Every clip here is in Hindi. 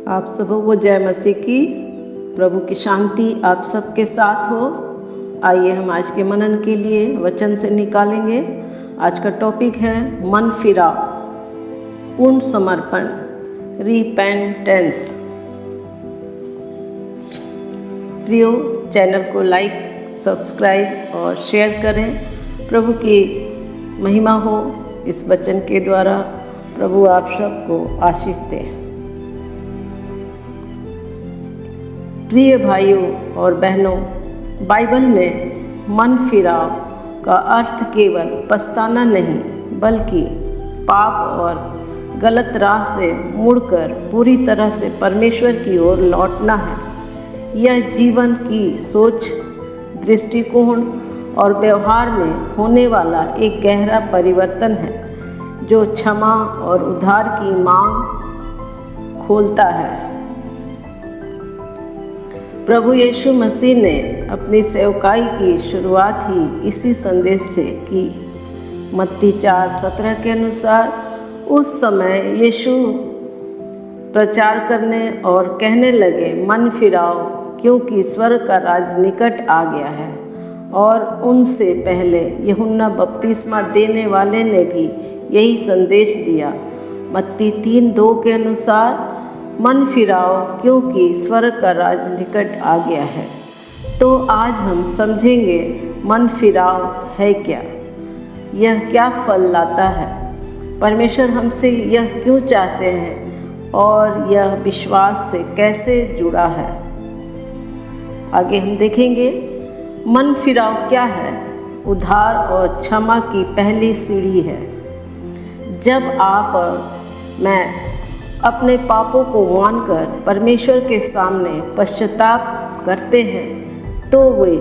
आप सबों को जय मसीह की। प्रभु की शांति आप सबके साथ हो। आइए हम आज के मनन के लिए वचन से निकालेंगे। आज का टॉपिक है मन फिराव, पूर्ण समर्पण, रिपेंटेंस। प्रियो, चैनल को लाइक, सब्सक्राइब और शेयर करें। प्रभु की महिमा हो इस वचन के द्वारा। प्रभु आप सबको आशीष दे। प्रिय भाइयों और बहनों, बाइबल में मन फिराव का अर्थ केवल पछताना नहीं, बल्कि पाप और गलत राह से मुड़कर पूरी तरह से परमेश्वर की ओर लौटना है। यह जीवन की सोच, दृष्टिकोण और व्यवहार में होने वाला एक गहरा परिवर्तन है, जो क्षमा और उद्धार की मांग खोलता है। प्रभु यीशु मसीह ने अपनी सेवकाई की शुरुआत ही इसी संदेश से की। मत्ती 4:17 के अनुसार उस समय यीशु प्रचार करने और कहने लगे, मन फिराओ, क्योंकि स्वर्ग का राज निकट आ गया है। और उनसे पहले यूहन्ना बपतिस्मा देने वाले ने भी यही संदेश दिया। मत्ती 3:2 के अनुसार, मन फिराओ, क्योंकि स्वर्ग का राज निकट आ गया है। तो आज हम समझेंगे मन फिराव है क्या, यह क्या फल लाता है, परमेश्वर हमसे यह क्यों चाहते हैं और यह विश्वास से कैसे जुड़ा है। आगे हम देखेंगे मन फिराव क्या है। उद्धार और क्षमा की पहली सीढ़ी है। जब आप और मैं अपने पापों को मानकर परमेश्वर के सामने पश्चाताप करते हैं, तो वे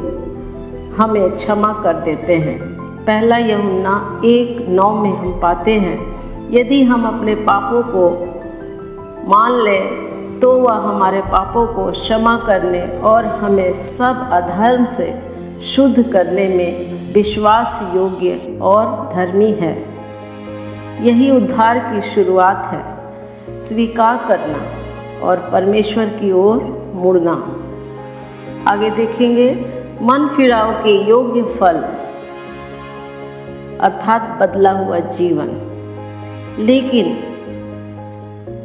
हमें क्षमा कर देते हैं। पहला यूहन्ना 1:9 में हम पाते हैं, यदि हम अपने पापों को मान लें तो वह हमारे पापों को क्षमा करने और हमें सब अधर्म से शुद्ध करने में विश्वास योग्य और धर्मी है। यही उद्धार की शुरुआत है, स्वीकार करना और परमेश्वर की ओर मुड़ना। आगे देखेंगे मन फिराव के योग्य फल, अर्थात बदला हुआ जीवन। लेकिन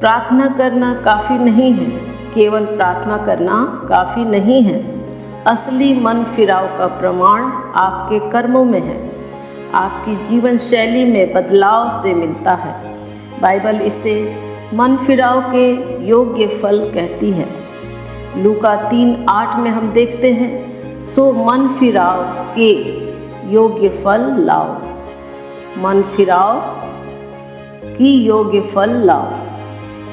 प्रार्थना करना काफ़ी नहीं है। केवल प्रार्थना करना काफ़ी नहीं है। असली मन फिराव का प्रमाण आपके कर्मों में है, आपकी जीवन शैली में बदलाव से मिलता है। बाइबल इसे मन फिराव के योग्य फल कहती है। लूका 3:8 में हम देखते हैं, सो मन फिराव के योग्य फल लाओ। मन फिराव की योग्य फल लाओ।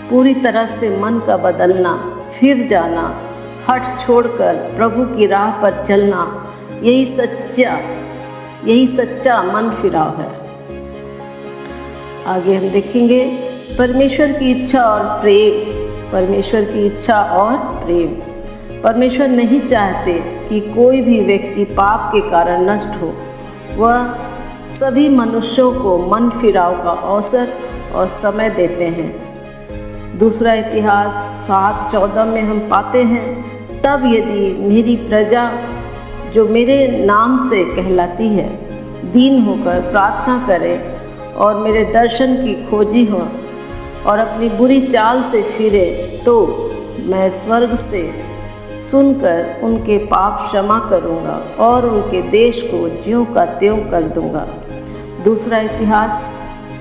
पूरी तरह से मन का बदलना, फिर जाना, हठ छोड़कर प्रभु की राह पर चलना, यही सच्चा मन फिराव है। आगे हम देखेंगे परमेश्वर की इच्छा और प्रेम। परमेश्वर की इच्छा और प्रेम। परमेश्वर नहीं चाहते कि कोई भी व्यक्ति पाप के कारण नष्ट हो। वह सभी मनुष्यों को मन फिराव का अवसर और समय देते हैं। दूसरा इतिहास 7:14 में हम पाते हैं, तब यदि मेरी प्रजा जो मेरे नाम से कहलाती है, दीन होकर प्रार्थना करे और मेरे दर्शन की खोजी हो और अपनी बुरी चाल से फिरे, तो मैं स्वर्ग से सुनकर उनके पाप क्षमा करूंगा और उनके देश को ज्यों का त्यों कर दूंगा। दूसरा इतिहास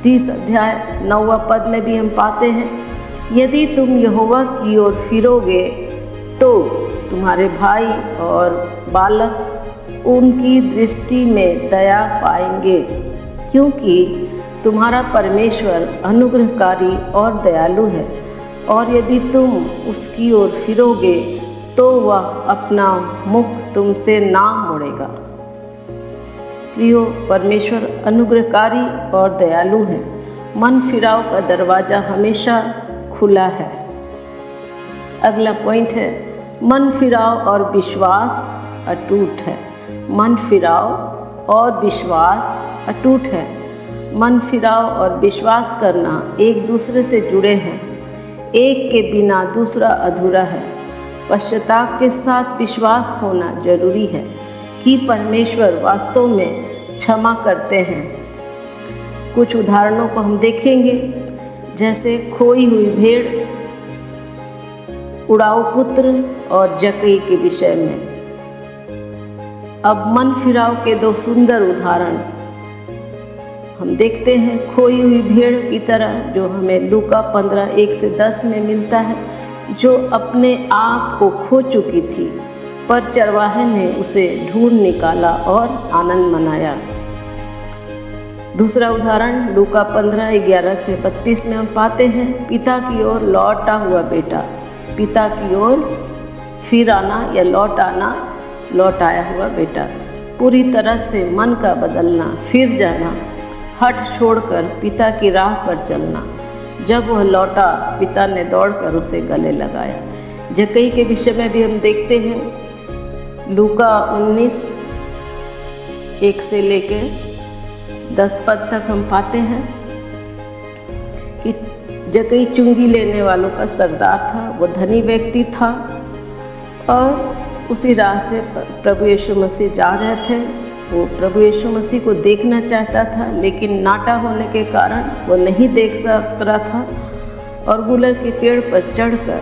30:9 में भी हम पाते हैं, यदि तुम यहोवा की ओर फिरोगे तो तुम्हारे भाई और बालक उनकी दृष्टि में दया पाएंगे, क्योंकि तुम्हारा परमेश्वर अनुग्रहकारी और दयालु है। और यदि तुम उसकी ओर फिरोगे तो वह अपना मुख तुमसे ना मोड़ेगा। प्रियो, परमेश्वर अनुग्रहकारी और दयालु है। मन फिराव का दरवाज़ा हमेशा खुला है। अगला पॉइंट है, मन फिराव और विश्वास अटूट है। मन फिराव और विश्वास अटूट है। मन फिराव और विश्वास करना एक दूसरे से जुड़े हैं। एक के बिना दूसरा अधूरा है। पश्चाताप के साथ विश्वास होना जरूरी है कि परमेश्वर वास्तव में क्षमा करते हैं। कुछ उदाहरणों को हम देखेंगे, जैसे खोई हुई भेड़, उड़ाऊ पुत्र और जक्कई के विषय में। अब मन फिराव के दो सुंदर उदाहरण हम देखते हैं। खोई हुई भेड़ की तरह जो हमें लूका 15:1-10 में मिलता है, जो अपने आप को खो चुकी थी, पर चरवाहे ने उसे ढूंढ निकाला और आनंद मनाया। दूसरा उदाहरण लूका 15:11-32 में हम पाते हैं, पिता की ओर लौटा हुआ बेटा, पिता की ओर फिर आना या लौट आया हुआ बेटा। पूरी तरह से मन का बदलना, फिर जाना, हट छोड़कर पिता की राह पर चलना। जब वह लौटा, पिता ने दौड़कर उसे गले लगाया। जक्कई के विषय में भी हम देखते हैं, लूका 19:1 से लेकर 10 पद तक हम पाते हैं कि जक्कई चुंगी लेने वालों का सरदार था। वो धनी व्यक्ति था और उसी राह से प्रभु यीशु मसीह जा रहे थे। वो प्रभु यीशु मसीह को देखना चाहता था, लेकिन नाटा होने के कारण वो नहीं देख सक रहा था और गुलर के पेड़ पर चढ़कर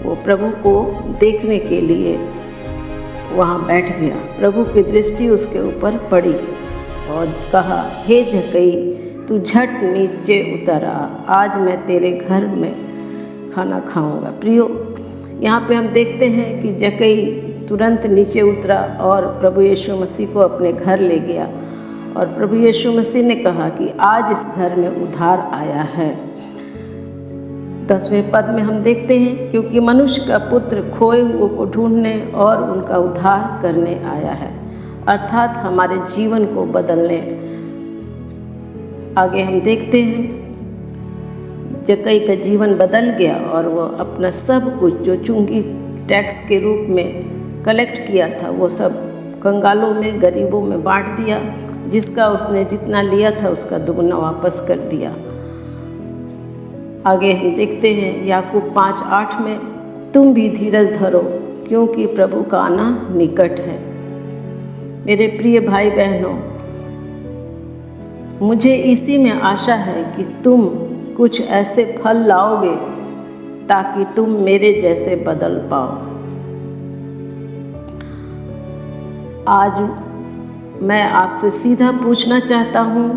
वो प्रभु को देखने के लिए वहाँ बैठ गया। प्रभु की दृष्टि उसके ऊपर पड़ी और कहा, हे जक्कई, तू झट नीचे उतर आ, आज मैं तेरे घर में खाना खाऊंगा। प्रियो, यहाँ पे हम देखते हैं कि जक्कई तुरंत नीचे उतरा और प्रभु यीशु मसीह को अपने घर ले गया। और प्रभु यीशु मसीह ने कहा कि आज इस घर में उद्धार आया है। 10वें पद में हम देखते हैं, क्योंकि मनुष्य का पुत्र खोए हुए को ढूंढने और उनका उद्धार करने आया है, अर्थात हमारे जीवन को बदलने। आगे हम देखते हैं, जक्कई का जीवन बदल गया और वो अपना सब कुछ जो चुंगी टैक्स के रूप में कलेक्ट किया था, वो सब कंगालों में, गरीबों में बांट दिया। जिसका उसने जितना लिया था उसका दुगना वापस कर दिया। आगे हम देखते हैं याकूब 5:8 में, तुम भी धीरज धरो, क्योंकि प्रभु का आना निकट है। मेरे प्रिय भाई बहनों, मुझे इसी में आशा है कि तुम कुछ ऐसे फल लाओगे ताकि तुम मेरे जैसे बदल पाओ। आज मैं आपसे सीधा पूछना चाहता हूँ,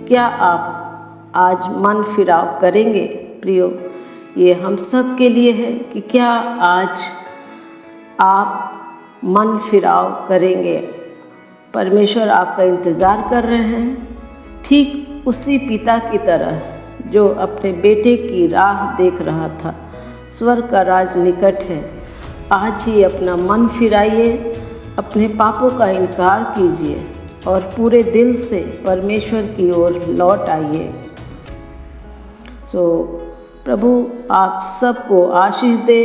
क्या आप आज मन फिराव करेंगे? प्रियो, ये हम सब के लिए है कि क्या आज आप मन फिराव करेंगे? परमेश्वर आपका इंतज़ार कर रहे हैं, ठीक उसी पिता की तरह जो अपने बेटे की राह देख रहा था। स्वर्ग का राज निकट है। आज ही अपना मन फिराइए, अपने पापों का इनकार कीजिए और पूरे दिल से परमेश्वर की ओर लौट आइए। प्रभु आप सबको आशीष दे।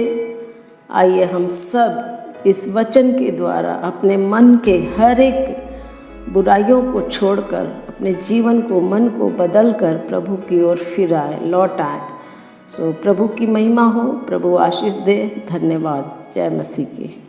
आइए हम सब इस वचन के द्वारा अपने मन के हर एक बुराइयों को छोड़कर अपने जीवन को, मन को बदल कर प्रभु की ओर फिर आए, लौट आए। प्रभु की महिमा हो, प्रभु आशीष दे। धन्यवाद। जय मसीह की।